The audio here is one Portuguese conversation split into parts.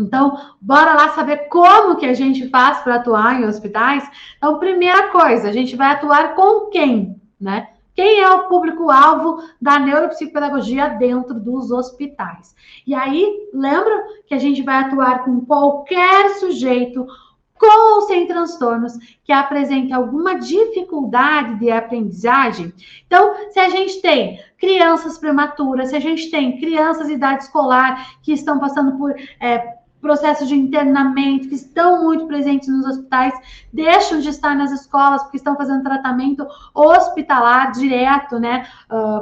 Então, bora lá saber como que a gente faz para atuar em hospitais? Então, primeira coisa, a gente vai atuar com quem, né? Quem é o público-alvo da neuropsicopedagogia dentro dos hospitais? E aí, lembra que a gente vai atuar com qualquer sujeito com ou sem transtornos que apresente alguma dificuldade de aprendizagem. Então, se a gente tem crianças prematuras, se a gente tem crianças de idade escolar que estão passando por processos de internamento, que estão muito presentes nos hospitais, deixam de estar nas escolas porque estão fazendo tratamento hospitalar direto, né,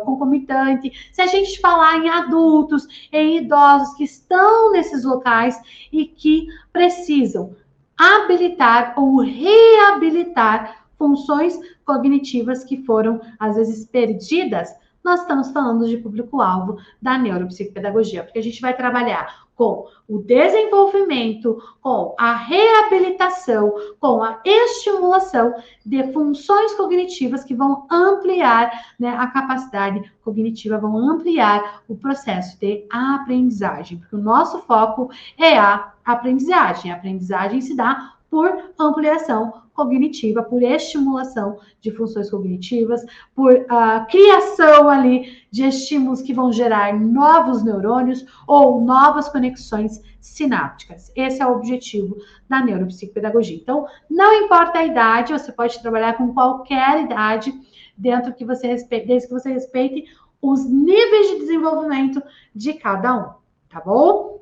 concomitante. Se a gente falar em adultos, em idosos que estão nesses locais e que precisam habilitar ou reabilitar funções cognitivas que foram, às vezes, perdidas, nós estamos falando de público-alvo da neuropsicopedagogia, porque a gente vai trabalhar com o desenvolvimento, com a reabilitação, com a estimulação de funções cognitivas que vão ampliar, né, a capacidade cognitiva, vão ampliar o processo de aprendizagem, porque o nosso foco é a aprendizagem. A aprendizagem se dá por ampliação cognitiva, por estimulação de funções cognitivas, por criação ali de estímulos que vão gerar novos neurônios ou novas conexões sinápticas. Esse é o objetivo da neuropsicopedagogia. Então, não importa a idade, você pode trabalhar com qualquer idade, dentro que você respeite, desde que você respeite os níveis de desenvolvimento de cada um, tá bom?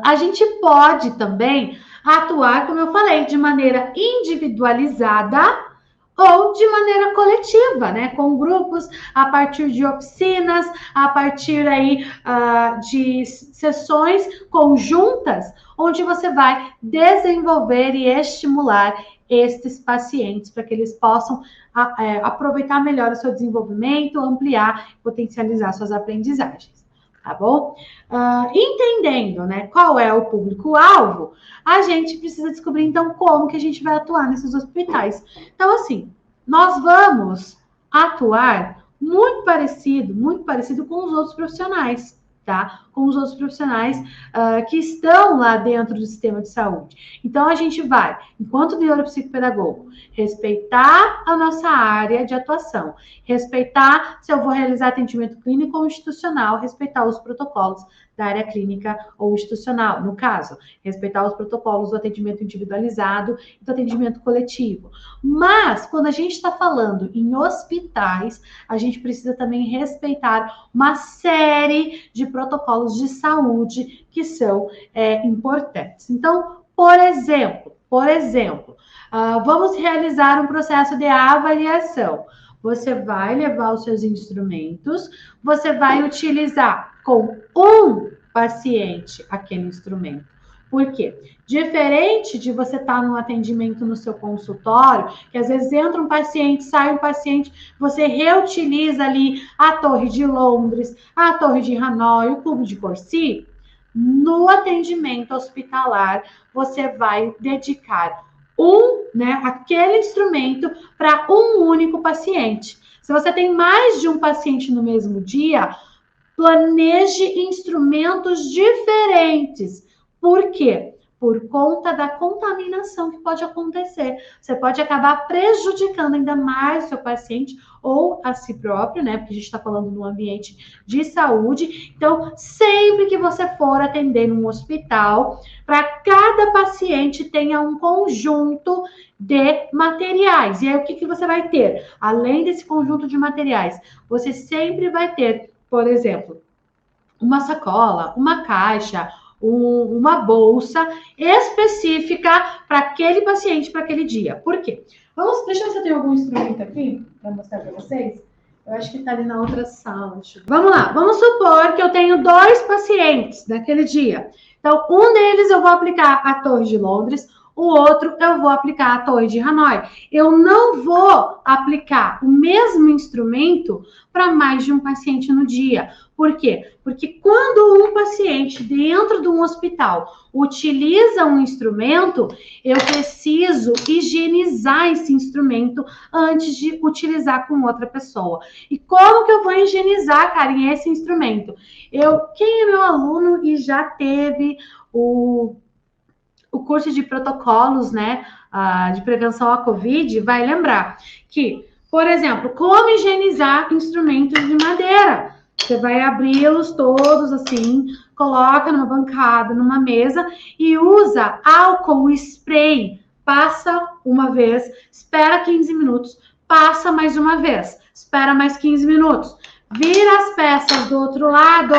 A gente pode também atuar, como eu falei, de maneira individualizada ou de maneira coletiva, né? Com grupos, a partir de oficinas, a partir aí de sessões conjuntas, onde você vai desenvolver e estimular estes pacientes para que eles possam aproveitar melhor o seu desenvolvimento, ampliar, potencializar suas aprendizagens. Tá bom? Entendendo, né, qual é o público-alvo, a gente precisa descobrir, então, como que a gente vai atuar nesses hospitais. Então, assim, nós vamos atuar muito parecido com os outros profissionais, tá? Com os outros profissionais que estão lá dentro do sistema de saúde. Então, a gente vai, enquanto neuropsicopedagogo, respeitar a nossa área de atuação, respeitar se eu vou realizar atendimento clínico ou institucional, respeitar os protocolos da área clínica ou institucional, no caso, respeitar os protocolos do atendimento individualizado e do atendimento coletivo. Mas, quando a gente está falando em hospitais, a gente precisa também respeitar uma série de protocolos de saúde que são importantes. Então, por exemplo, vamos realizar um processo de avaliação. Você vai levar os seus instrumentos, você vai utilizar com um paciente aquele instrumento. Por quê? Diferente de você estar num atendimento no seu consultório, que às vezes entra um paciente, sai um paciente, você reutiliza ali a Torre de Londres, a Torre de Hanoi, o Cubo de Corsi. No atendimento hospitalar, você vai dedicar aquele instrumento para um único paciente. Se você tem mais de um paciente no mesmo dia, planeje instrumentos diferentes. Por quê? Por conta da contaminação que pode acontecer. Você pode acabar prejudicando ainda mais o seu paciente ou a si próprio, né? Porque a gente está falando num ambiente de saúde. Então, sempre que você for atender num hospital, para cada paciente tenha um conjunto de materiais. E aí, o que você vai ter? Além desse conjunto de materiais, você sempre vai ter, por exemplo, uma sacola, uma caixa, uma bolsa específica para aquele paciente, para aquele dia. Por quê? Deixa eu ver se eu tenho algum instrumento aqui para mostrar para vocês. Eu acho que está ali na outra sala. Vamos lá. Vamos supor que eu tenho 2 pacientes naquele dia. Então, um deles eu vou aplicar a Torre de Londres, o outro eu vou aplicar a Torre de Hanoi. Eu não vou aplicar o mesmo instrumento para mais de um paciente no dia. Por quê? Porque quando um paciente dentro de um hospital utiliza um instrumento, eu preciso higienizar esse instrumento antes de utilizar com outra pessoa. E como que eu vou higienizar, Karen, esse instrumento? Quem é meu aluno e já teve o curso de protocolos, né, de prevenção à Covid, vai lembrar que, por exemplo, como higienizar instrumentos de madeira. Você vai abri-los todos assim, coloca numa bancada, numa mesa e usa álcool spray. Passa uma vez, espera 15 minutos, passa mais uma vez, espera mais 15 minutos. Vira as peças do outro lado,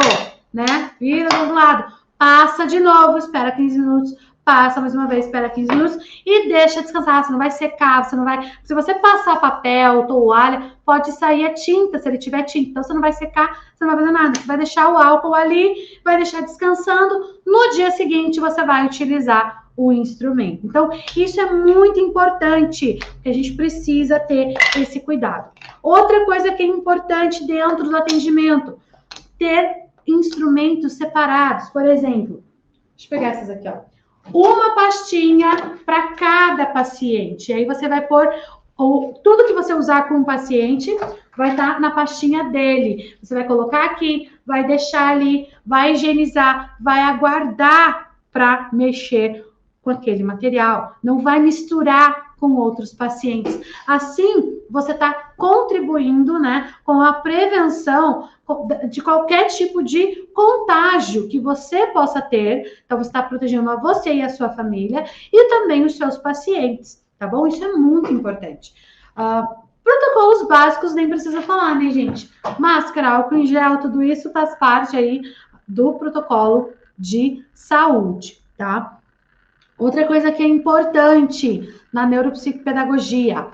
né? Vira do outro lado, passa de novo, espera 15 minutos, passa mais uma vez, espera 15 minutos e deixa descansar. Você não vai secar, você não vai. Se você passar papel, toalha, pode sair a tinta, se ele tiver tinta. Então você não vai secar, você não vai fazer nada. Você vai deixar o álcool ali, vai deixar descansando. No dia seguinte, você vai utilizar o instrumento. Então, isso é muito importante, que a gente precisa ter esse cuidado. Outra coisa que é importante dentro do atendimento, ter instrumentos separados. Por exemplo, deixa eu pegar essas aqui, ó. Uma pastinha para cada paciente. Aí você vai pôr tudo que você usar com o paciente vai estar na pastinha dele. Você vai colocar aqui, vai deixar ali, vai higienizar, vai aguardar para mexer com aquele material. Não vai misturar com outros pacientes. Assim, você está contribuindo, né, com a prevenção de qualquer tipo de contágio que você possa ter. Então, você está protegendo a você e a sua família e também os seus pacientes, tá bom? Isso é muito importante. Protocolos básicos nem precisa falar, né, gente? Máscara, álcool em gel, tudo isso faz parte aí do protocolo de saúde, tá? Outra coisa que é importante na neuropsicopedagogia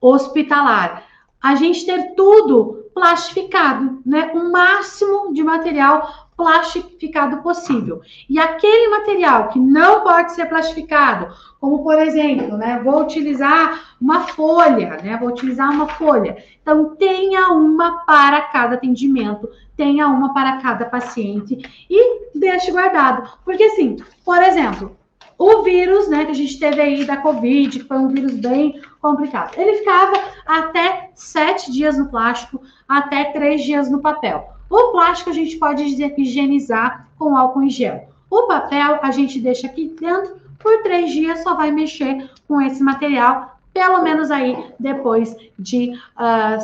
hospitalar, a gente ter tudo plastificado, né? O máximo de material plastificado possível. E aquele material que não pode ser plastificado, como por exemplo, né? Vou utilizar uma folha, né? Vou utilizar uma folha. Então, tenha uma para cada atendimento, tenha uma para cada paciente e deixe guardado. Porque assim, por exemplo, o vírus, né, que a gente teve aí da Covid, que foi um vírus bem complicado, ele ficava até 7 dias no plástico, até 3 dias no papel. O plástico a gente pode higienizar com álcool em gel. O papel a gente deixa aqui dentro, por 3 dias só vai mexer com esse material, pelo menos aí depois de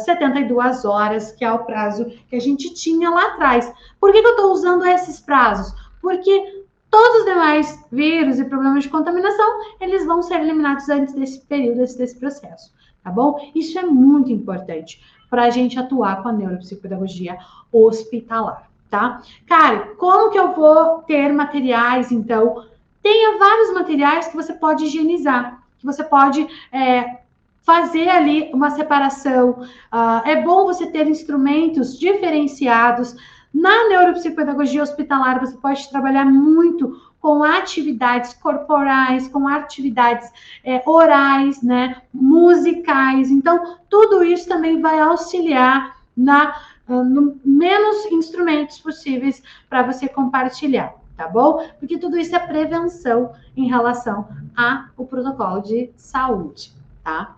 72 horas, que é o prazo que a gente tinha lá atrás. Por que eu estou usando esses prazos? Porque todos os demais vírus e problemas de contaminação, eles vão ser eliminados antes desse período, desse processo, tá bom? Isso é muito importante para a gente atuar com a neuropsicopedagogia hospitalar, tá? Cara, como que eu vou ter materiais, então? Tenha vários materiais que você pode higienizar, que você pode fazer ali uma separação. É bom você ter instrumentos diferenciados. Na neuropsicopedagogia hospitalar, você pode trabalhar muito com atividades corporais, com atividades orais, né, musicais. Então, tudo isso também vai auxiliar no menos instrumentos possíveis para você compartilhar, tá bom? Porque tudo isso é prevenção em relação ao protocolo de saúde, tá?